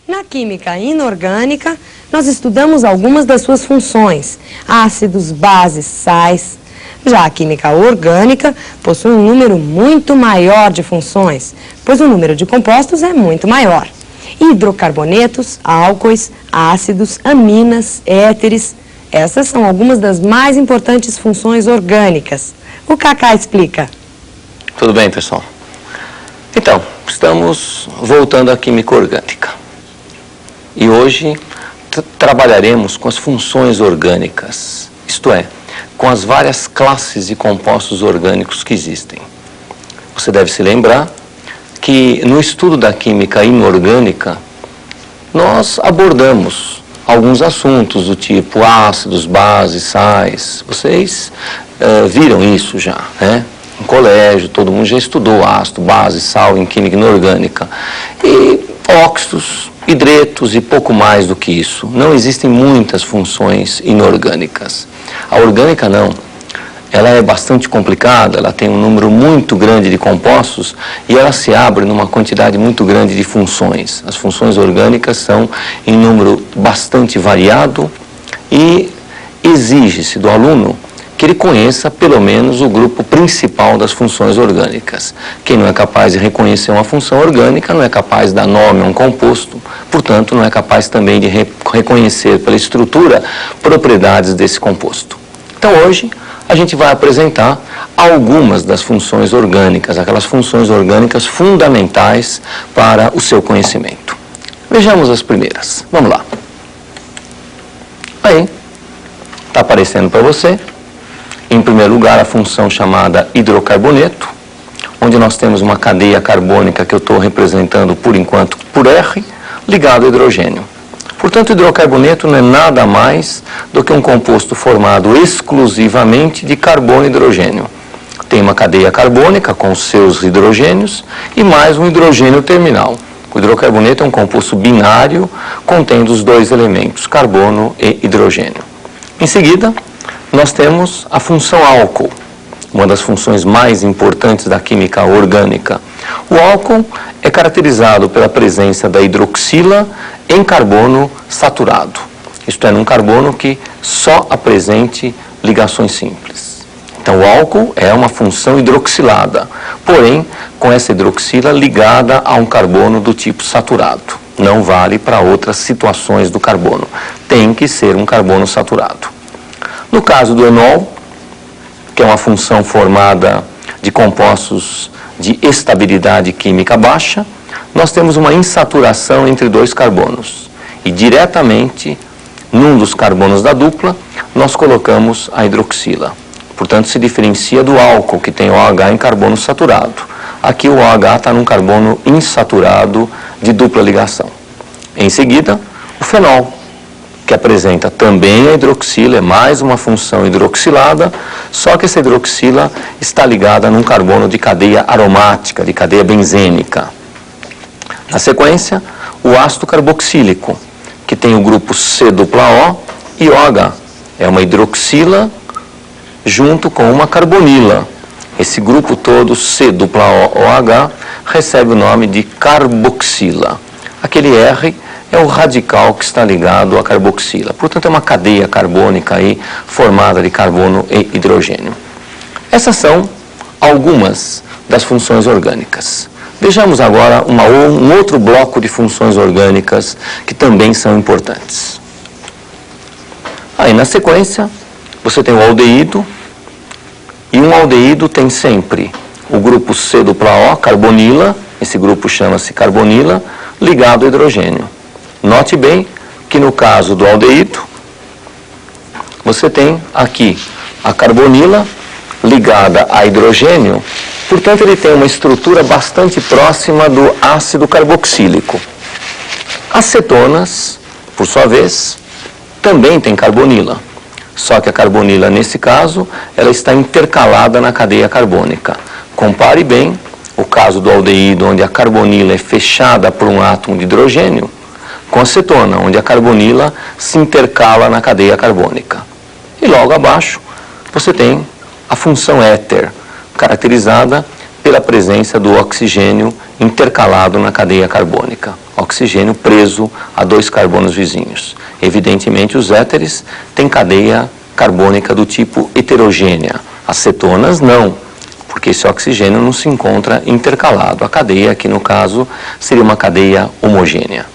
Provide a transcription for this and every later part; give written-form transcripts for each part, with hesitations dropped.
Na química inorgânica, nós estudamos algumas das suas funções, ácidos, bases, sais. Já a química orgânica possui um número muito maior de funções, pois o número de compostos é muito maior. Hidrocarbonetos, álcoois, ácidos, aminas, éteres. Essas são algumas das mais importantes funções orgânicas. O Cacá explica. Tudo bem, pessoal? Então, estamos voltando à química orgânica. E hoje trabalharemos com as funções orgânicas, isto é, com as várias classes de compostos orgânicos que existem. Você deve se lembrar que no estudo da química inorgânica, nós abordamos alguns assuntos do tipo ácidos, bases, sais. Vocês viram isso já, né? No colégio, todo mundo já estudou ácido, base, sal em química inorgânica. E óxidos, hidretos e pouco mais do que isso. Não existem muitas funções inorgânicas. A orgânica não. Ela é bastante complicada, ela tem um número muito grande de compostos e ela se abre numa quantidade muito grande de funções. As funções orgânicas são em número bastante variado e exige-se do aluno que ele conheça pelo menos o grupo principal das funções orgânicas. Quem não é capaz de reconhecer uma função orgânica não é capaz de dar nome a um composto, portanto não é capaz também de reconhecer pela estrutura propriedades desse composto. Então hoje a gente vai apresentar algumas das funções orgânicas, aquelas funções orgânicas fundamentais para o seu conhecimento. Vejamos as primeiras. Vamos lá. Aí, está aparecendo para você. Em primeiro lugar, a função chamada hidrocarboneto, onde nós temos uma cadeia carbônica que eu estou representando por enquanto por R, ligado ao hidrogênio. Portanto, o hidrocarboneto não é nada mais do que um composto formado exclusivamente de carbono e hidrogênio. Tem uma cadeia carbônica com os seus hidrogênios e mais um hidrogênio terminal. O hidrocarboneto é um composto binário contendo os dois elementos, carbono e hidrogênio. Em seguida, nós temos a função álcool, uma das funções mais importantes da química orgânica. O álcool é caracterizado pela presença da hidroxila em carbono saturado, isto é, num carbono que só apresente ligações simples. Então, o álcool é uma função hidroxilada, porém, com essa hidroxila ligada a um carbono do tipo saturado. Não vale para outras situações do carbono, tem que ser um carbono saturado. No caso do enol, que é uma função formada de compostos de estabilidade química baixa, nós temos uma insaturação entre dois carbonos. E diretamente, num dos carbonos da dupla, nós colocamos a hidroxila. Portanto, se diferencia do álcool, que tem OH em carbono saturado. Aqui o OH está num carbono insaturado de dupla ligação. Em seguida, o fenol, que apresenta também a hidroxila, é mais uma função hidroxilada, só que essa hidroxila está ligada num carbono de cadeia aromática, de cadeia benzênica. Na sequência, o ácido carboxílico, que tem o grupo C-O e OH. É uma hidroxila junto com uma carbonila. Esse grupo todo, C-O-OH, recebe o nome de carboxila. Aquele R é o radical que está ligado à carboxila. Portanto, é uma cadeia carbônica aí formada de carbono e hidrogênio. Essas são algumas das funções orgânicas. Vejamos agora um outro bloco de funções orgânicas que também são importantes. Aí, na sequência, você tem o aldeído, e um aldeído tem sempre o grupo C-O, carbonila, esse grupo chama-se carbonila, ligado ao hidrogênio. Note bem que no caso do aldeído, você tem aqui a carbonila ligada a hidrogênio, portanto ele tem uma estrutura bastante próxima do ácido carboxílico. As cetonas, por sua vez, também têm carbonila, só que a carbonila nesse caso, ela está intercalada na cadeia carbônica. Compare bem o caso do aldeído, onde a carbonila é fechada por um átomo de hidrogênio, com a cetona, onde a carbonila se intercala na cadeia carbônica. E logo abaixo, você tem a função éter, caracterizada pela presença do oxigênio intercalado na cadeia carbônica. oxigênio preso a 2 carbonos vizinhos. Evidentemente, os éteres têm cadeia carbônica do tipo heterogênea. As cetonas não, porque esse oxigênio não se encontra intercalado. A cadeia, aqui no caso, seria uma cadeia homogênea.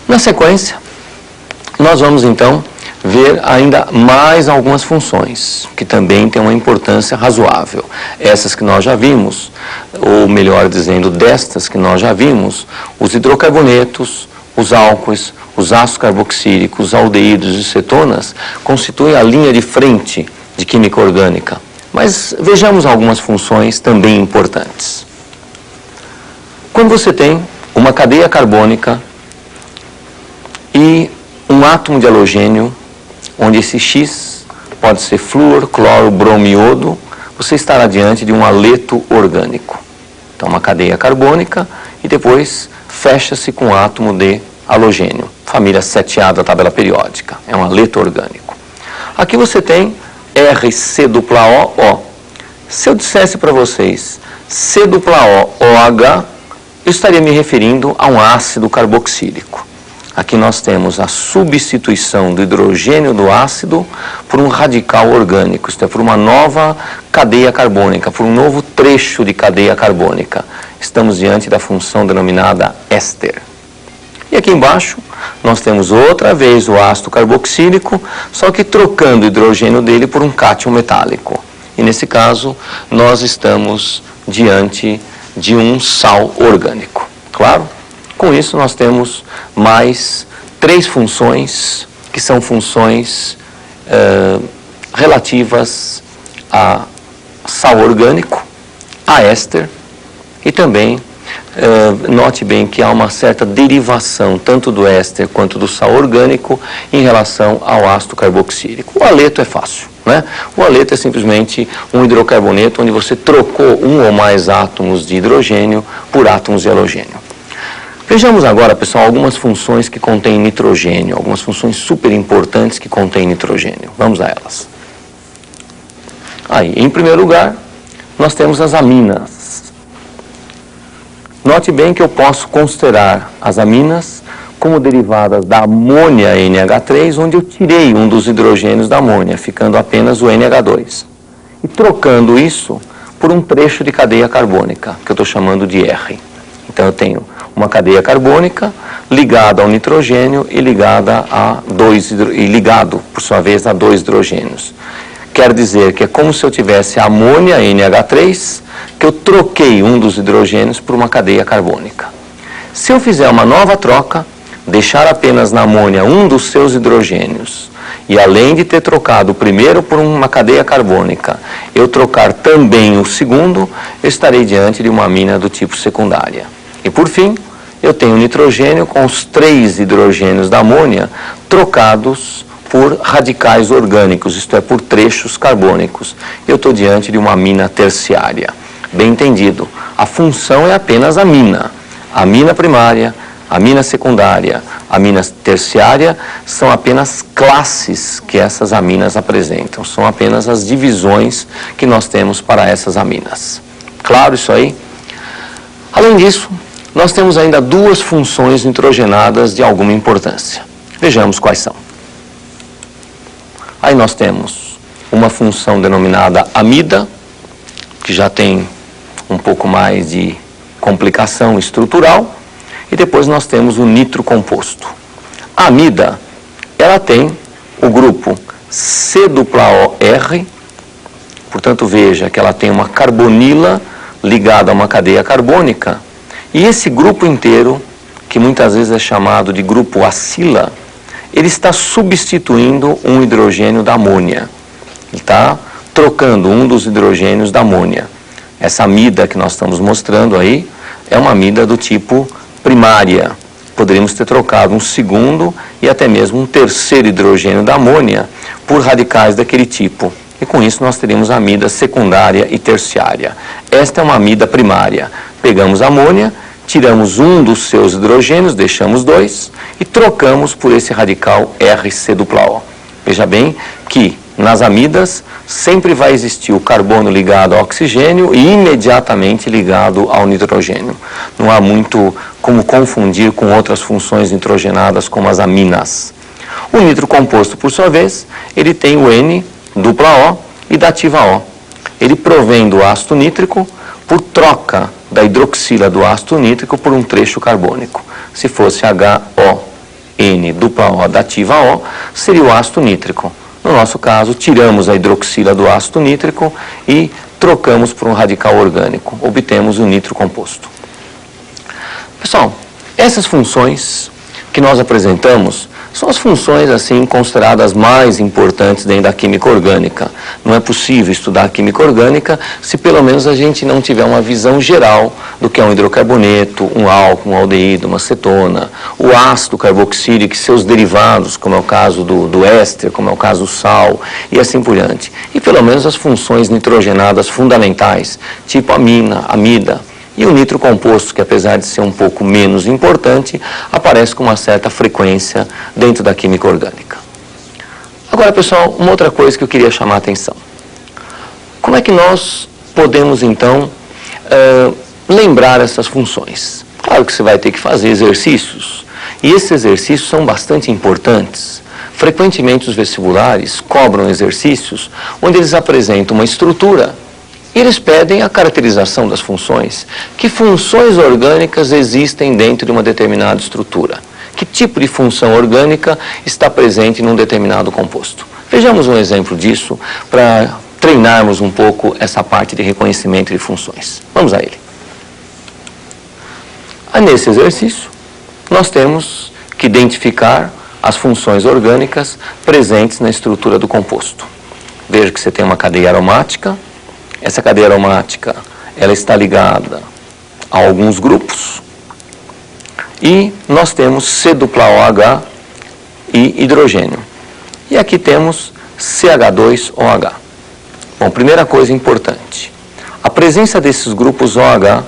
Na sequência, nós vamos então ver ainda mais algumas funções, que também têm uma importância razoável. Essas que nós já vimos, ou melhor dizendo, destas que nós já vimos, os hidrocarbonetos, os álcoois, os ácidos carboxílicos, os aldeídos e cetonas, constituem a linha de frente de química orgânica. Mas vejamos algumas funções também importantes. Quando você tem uma cadeia carbônica e um átomo de halogênio, onde esse X pode ser flúor, cloro, bromo e iodo, você estará diante de um haleto orgânico. Então, uma cadeia carbônica e depois fecha-se com um átomo de halogênio, família 7A da tabela periódica, é um haleto orgânico. Aqui você tem RC≡O. Se eu dissesse para vocês C≡OH, eu estaria me referindo a um ácido carboxílico. Aqui nós temos a substituição do hidrogênio do ácido por um radical orgânico, isto é, por uma nova cadeia carbônica, por um novo trecho de cadeia carbônica. Estamos diante da função denominada éster. E aqui embaixo nós temos outra vez o ácido carboxílico, só que trocando o hidrogênio dele por um cátion metálico. E nesse caso nós estamos diante de um sal orgânico. Claro? Com isso, nós temos mais 3 funções, que são funções relativas a sal orgânico, a éster, e também, note bem que há uma certa derivação, tanto do éster quanto do sal orgânico, em relação ao ácido carboxílico. O haleto é fácil, né? O haleto é simplesmente um hidrocarboneto onde você trocou um ou mais átomos de hidrogênio por átomos de halogênio. Vejamos agora, pessoal, algumas funções que contêm nitrogênio, algumas funções super importantes que contêm nitrogênio. Vamos a elas. Aí, em primeiro lugar, nós temos as aminas. Note bem que eu posso considerar as aminas como derivadas da amônia NH3, onde eu tirei um dos hidrogênios da amônia, ficando apenas o NH2. E trocando isso por um trecho de cadeia carbônica, que eu estou chamando de R. Então eu tenho uma cadeia carbônica ligada ao nitrogênio e ligado, por sua vez, a 2 hidrogênios. Quer dizer que é como se eu tivesse a amônia NH3, que eu troquei um dos hidrogênios por uma cadeia carbônica. Se eu fizer uma nova troca, deixar apenas na amônia um dos seus hidrogênios, e além de ter trocado o primeiro por uma cadeia carbônica, eu trocar também o segundo, eu estarei diante de uma amina do tipo secundária. E por fim, eu tenho nitrogênio com os 3 hidrogênios da amônia trocados por radicais orgânicos, isto é, por trechos carbônicos. Eu estou diante de uma amina terciária. Bem entendido, a função é apenas a amina. A amina primária, a amina secundária, a amina terciária são apenas classes que essas aminas apresentam. São apenas as divisões que nós temos para essas aminas. Claro isso aí? Além disso, nós temos ainda 2 funções nitrogenadas de alguma importância. Vejamos quais são. Aí nós temos uma função denominada amida, que já tem um pouco mais de complicação estrutural, e depois nós temos o nitrocomposto. A amida, ela tem o grupo C≡OR, portanto veja que ela tem uma carbonila ligada a uma cadeia carbônica, e esse grupo inteiro, que muitas vezes é chamado de grupo acila, ele está substituindo um hidrogênio da amônia. Ele está trocando um dos hidrogênios da amônia. Essa amida que nós estamos mostrando aí é uma amida do tipo primária. Poderíamos ter trocado um segundo e até mesmo um terceiro hidrogênio da amônia por radicais daquele tipo. E com isso nós teríamos a amida secundária e terciária. Esta é uma amida primária. Pegamos a amônia, tiramos um dos seus hidrogênios, deixamos 2 e trocamos por esse radical RC≡O. Veja bem que nas amidas, sempre vai existir o carbono ligado ao oxigênio e imediatamente ligado ao nitrogênio. Não há muito como confundir com outras funções nitrogenadas como as aminas. O nitro composto, por sua vez, ele tem o N-O e dativa O. Ele provém do ácido nítrico por troca da hidroxila do ácido nítrico por um trecho carbônico. Se fosse HON-O dativa O, seria o ácido nítrico. No nosso caso, tiramos a hidroxila do ácido nítrico e trocamos por um radical orgânico. Obtemos o nitro composto. Pessoal, essas funções que nós apresentamos são as funções assim consideradas mais importantes dentro da química orgânica. Não é possível estudar a química orgânica se pelo menos a gente não tiver uma visão geral do que é um hidrocarboneto, um álcool, um aldeído, uma cetona, o ácido carboxílico e seus derivados, como é o caso do éster, como é o caso do sal e assim por diante. E pelo menos as funções nitrogenadas fundamentais, tipo amina, amida. E o nitro composto, que apesar de ser um pouco menos importante, aparece com uma certa frequência dentro da química orgânica. Agora, pessoal, uma outra coisa que eu queria chamar a atenção. Como é que nós podemos, então, lembrar essas funções? Claro que você vai ter que fazer exercícios, e esses exercícios são bastante importantes. Frequentemente os vestibulares cobram exercícios onde eles apresentam uma estrutura. Eles pedem a caracterização das funções. Que funções orgânicas existem dentro de uma determinada estrutura? Que tipo de função orgânica está presente num determinado composto? Vejamos um exemplo disso para treinarmos um pouco essa parte de reconhecimento de funções. Vamos a ele. Nesse exercício, nós temos que identificar as funções orgânicas presentes na estrutura do composto. Veja que você tem uma cadeia aromática. Essa cadeia aromática, ela está ligada a alguns grupos e nós temos C-OH e hidrogênio. E aqui temos CH2OH. Bom, primeira coisa importante, a presença desses grupos OH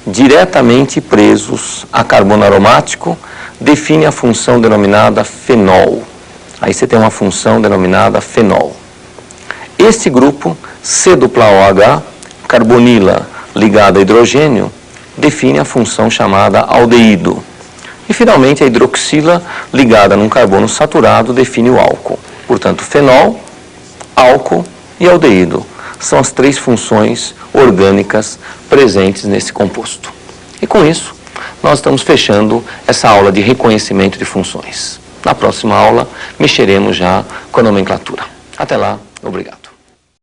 diretamente presos a carbono aromático define a função denominada fenol. Aí você tem uma função denominada fenol. Este grupo C-OH, carbonila ligada a hidrogênio, define a função chamada aldeído. E, finalmente, a hidroxila ligada num carbono saturado define o álcool. Portanto, fenol, álcool e aldeído são as três funções orgânicas presentes nesse composto. E, com isso, nós estamos fechando essa aula de reconhecimento de funções. Na próxima aula, mexeremos já com a nomenclatura. Até lá, obrigado.